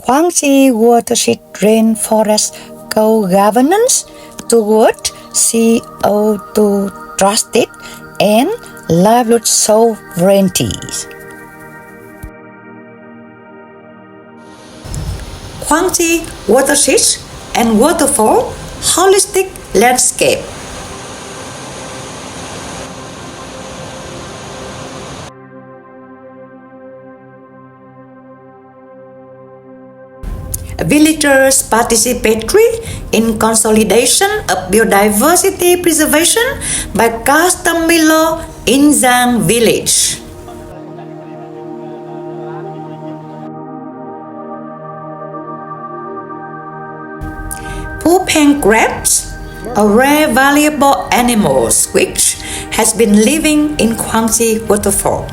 Kuang Watershed Rainforest Co-Governance toward CO2 trusted and livelihood sovereignty. Kuang Watershed and Waterfall Holistic Landscape. Villagers participatory in consolidation of biodiversity preservation by custom law in Zhang village. Pooping crabs, a rare valuable animal which has been living in Kuang Waterfall,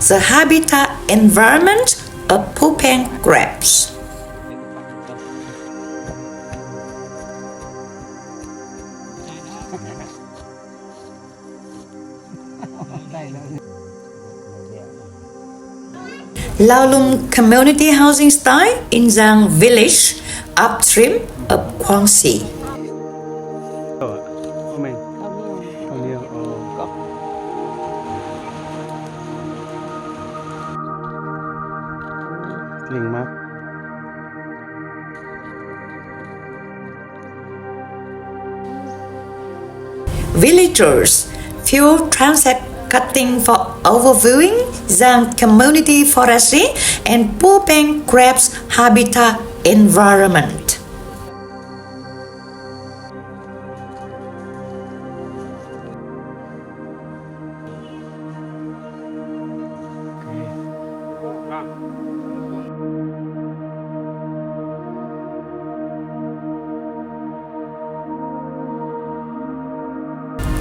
the habitat environment of pooping crabs. Laolum community housing style in Zhang village, upstream of Kuang. Villagers feel transit cutting for overviewing Zhang community forestry and pooping crabs habitat environment.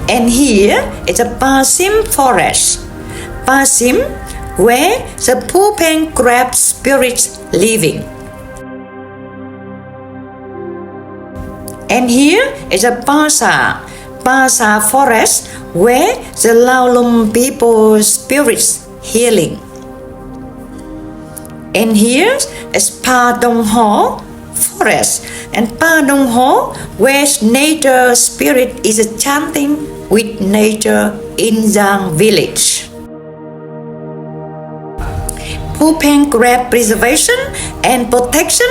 And here is a Pasim forest. Pasim, where the pooping crab spirits living. And here is a Pasa forest, where the Laolum people spirits healing. And here is Pa Dong Ho forest, and Pa Dong Ho, where nature spirit is chanting with nature in Zhang village. Pooping crab preservation and protection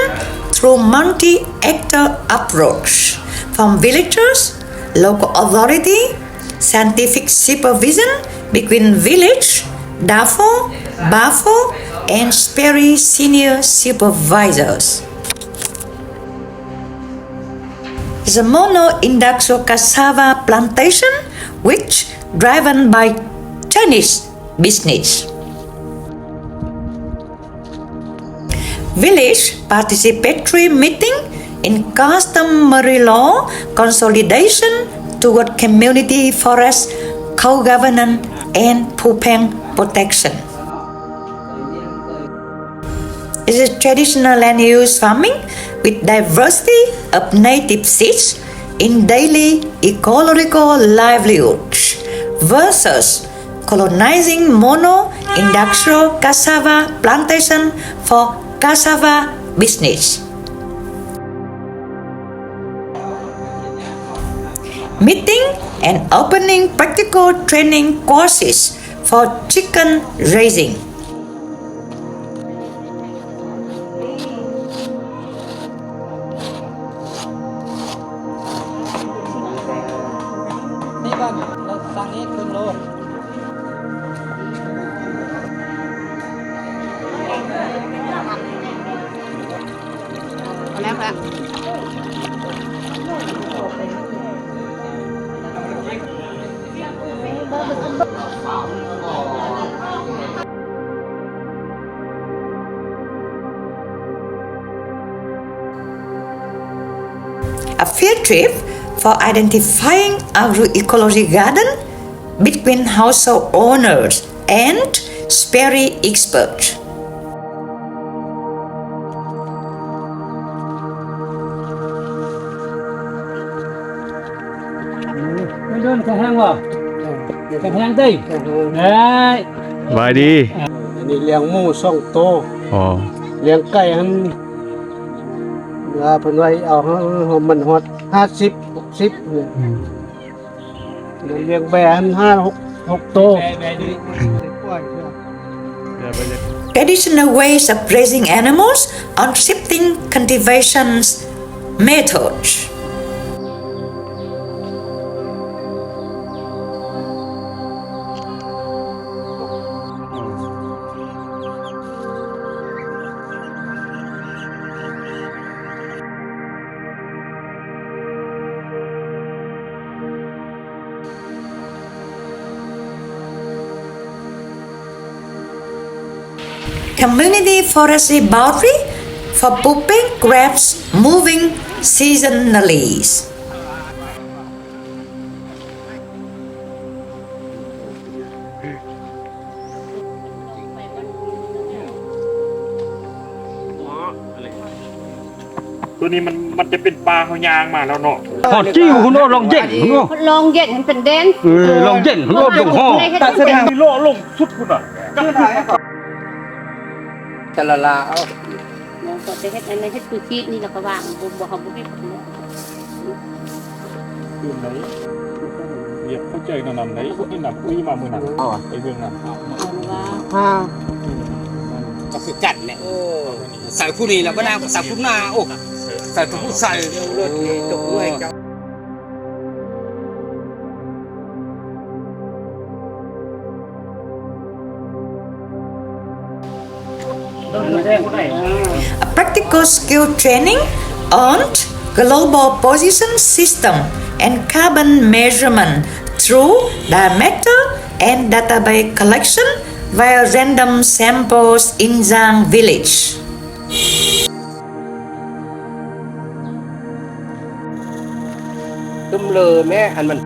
through multi-actor approach from villagers, local authority, scientific supervision between village, DAFO, BAFO, and SPERI senior supervisors. The mono-industrial cassava plantation, which driven by Chinese business. Village participatory meeting in customary law consolidation toward community forest co-governance and pooping protection. It is traditional land use farming with diversity of native seeds in daily ecological livelihoods versus colonizing mono-industrial cassava plantation for cassava business. Meeting and opening practical training courses for chicken raising. A field trip for identifying agroecology garden between household owners and SPERI experts. Vài đi. อันนี้เลี้ยงหมู2 ตัว อ๋อ เลี้ยงไก่อัน เพิ่นไว้เอามันฮอด50 60เนี่ยเลี้ยงแบะ5-6 โต Traditional ways of raising animals on shifting cultivation methods. Community forestry boundary for pooping grabs moving seasonally.ตัวนี้มันจะเป็นปลาเขายางมาแล้วเนาะ หอดจิ้วคุณโอ้ลองเย็นคุณโอ้ ลองเย็นมันเป็นเด่น ลองเย็นคุณโอ้เป็นห่อ แต่แสดงมีโล่ลงชุดคุณอ่ะ แต่ละลาเอา เราก็จะเฮ็ดอันนี้เฮ็ดคือชีสนี่เราก็วางบ่เฮาบ่มีผล อยู่ไหนเรียกเข้าใจนำไหนพวกนี้นำอุ้ยมามือหนังไอ้เรื่องนั้น ห้า ก็คือกันแหละใส่ผู้นี้แล้วก็น่าใส่ผู้หน้าโอ้ใส่ผู้ใส่ เลือดตกด้วยเจ้า A practical skill training on global position system and carbon measurement through diameter and database collection via random samples in Zhang village. ตุ้มเลยแม่อันมัน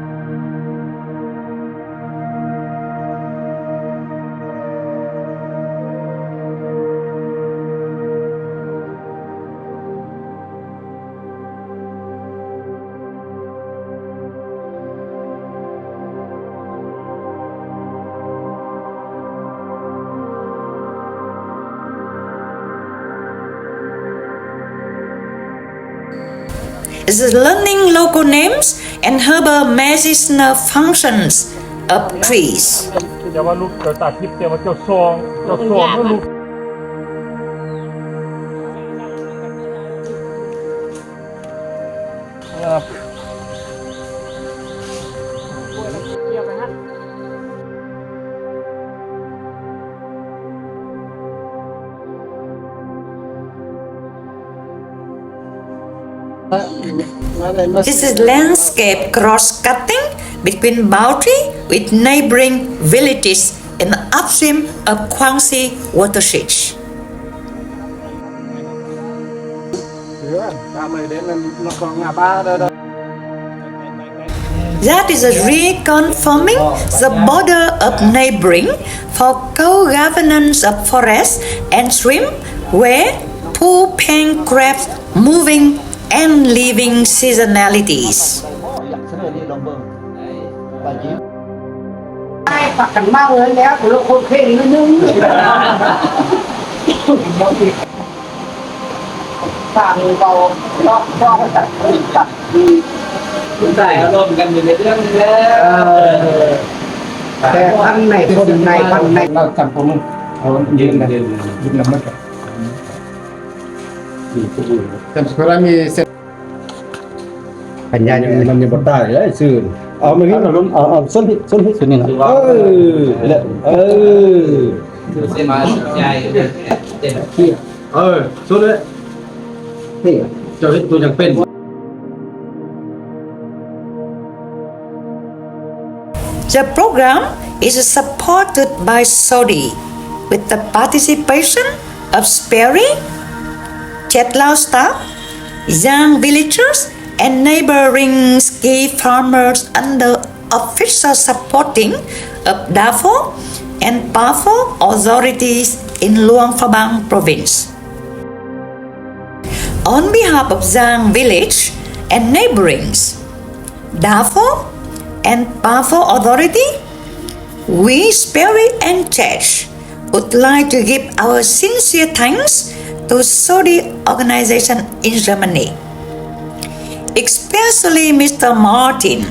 Is learning local names and herbal medicinal functions of trees. เดี๋ยวว่าลูกเดี๋ยวตัดคลิปเดี๋ยวว่าเจ้าซองเมื่อลูก This is landscape cross-cutting between boundary with neighboring villages in the upstream of Kuang Watershed. That is reconfirming the border of neighboring for co-governance of forest and stream where pool pen crabs moving and living seasonalities. ปักกันมากเลยแล้วคุณคนเข่งนิดนึงตามือเบาก็ตัดใส่อารมณ์กันอยู่ในเรื่องนี้แล้วแต่ท่านในคนในพันในเราจำผมเอายืนน้ำมันจำสุรามีเส้นปัญญามันยังบดได้เลยซื่อเอามาที่เราล้มเอาส้นส่วนนี้นะเส้นมาใหญ่เต็ม ส่วนเลยนี่จะเห็นตัวอย่างเป็น The program is supported by Saudi with the participation of Sperry, Chetlau staff, young villagers and neighboring ski farmers under official supporting of DAFO and PAFO authorities in Luang Prabang province. On behalf of Zhang village and neighborings, DAFO and PAFO authority, we Sperry and Church would like to give our sincere thanks to Saudi organization in Germany, especially Mr. Martin,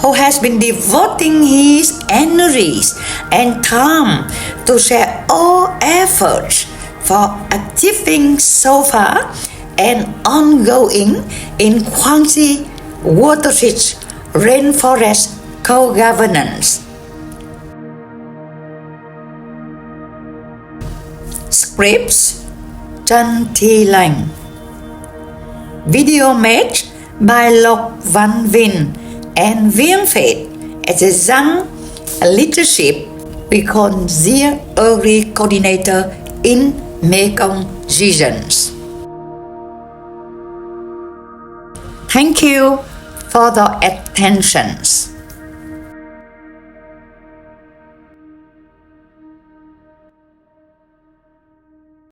who has been devoting his energies and time to share all efforts for achieving so far and ongoing in Guangxi Watershed rainforest co-governance. Scripts Trân Thi Lành. Video made by Lộc Văn Vinh and Viễn Phết as a young leadership Recon Zia Early Coordinator in Mekong regions. Thank you for the attentions.